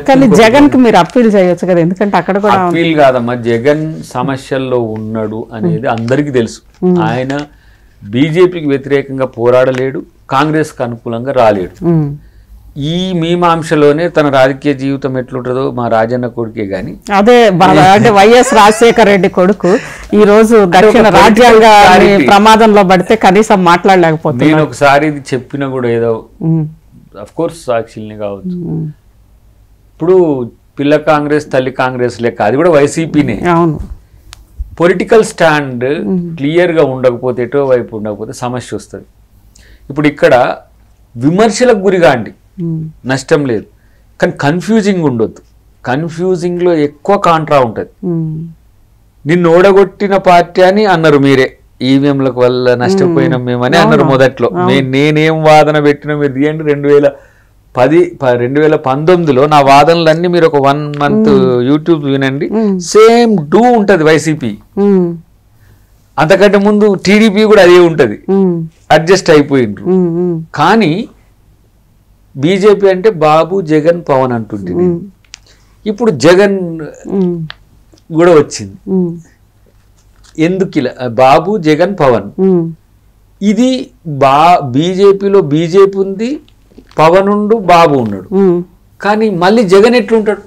కానీ జగన్ కి మీరు అప్పీల్ చేయొచ్చు కదా, ఎందుకంటే అక్కడ కూడా అప్పీల్ కాదమ్మా, జగన్ సమస్యల్లో ఉన్నాడు అనేది అందరికీ తెలుసు. ఆయన బీజేపీకి వ్యతిరేకంగా పోరాడలేడు, కాంగ్రెస్ కు అనుకూలంగా రాలేడు. ఈ మీమాంసలోనే తన రాజకీయ జీవితం ఎట్లుంటుందో మా రాజన్న కొడుకే గాని, అదే అంటే వైఎస్ రాజశేఖర రెడ్డి కొడుకు ఈ రోజు దక్షిణ రాజ్యాంగ ప్రమాదంలో పడితే కనీసం మాట్లాడలేకపోతే. నేను ఒకసారి ఇది చెప్పినా కూడా ఏదో అఫ్ కోర్స్ సాక్షిల్ని కావచ్చు, ఇప్పుడు పిల్ల కాంగ్రెస్ తల్లి కాంగ్రెస్ లెక్క అది కూడా వైసీపీనే. అవును, పొలిటికల్ స్టాండ్ క్లియర్గా ఉండకపోతే, ఎటో వైపు ఉండకపోతే సమస్య వస్తుంది. ఇప్పుడు ఇక్కడ విమర్శలకు గురిగా అండి, నష్టం లేదు, కానీ కన్ఫ్యూజింగ్ ఉండొద్దు. కన్ఫ్యూజింగ్లో ఎక్కువ కాంట్రా ఉంటుంది. నిన్ను ఓడగొట్టిన పార్టీ అని అన్నారు మీరే, ఈవీఎంలకు వల్ల నష్టపోయినాం మేమని అన్నారు మొదట్లో. నేనేం వాదన పెట్టినా మీరు తీయండి, 2019లో నా వాదనలన్నీ మీరు ఒక 1 month యూట్యూబ్ వినండి, సేమ్ డూ ఉంటది వైసీపీ. అంతకంటే ముందు టీడీపీ కూడా అదే ఉంటది, అడ్జస్ట్ అయిపోయిండ్రు. కానీ బీజేపీ అంటే బాబు జగన్ పవన్ అంటుంటే, ఇప్పుడు జగన్ కూడా వచ్చింది. ఎందుకు ఇలా బాబు జగన్ పవన్, ఇది బీజేపీలో బీజేపీ ఉంది, పవన్ ఉండు బాబు ఉన్నాడు, కానీ మళ్ళీ జగన్ ఎట్లుంటాడు?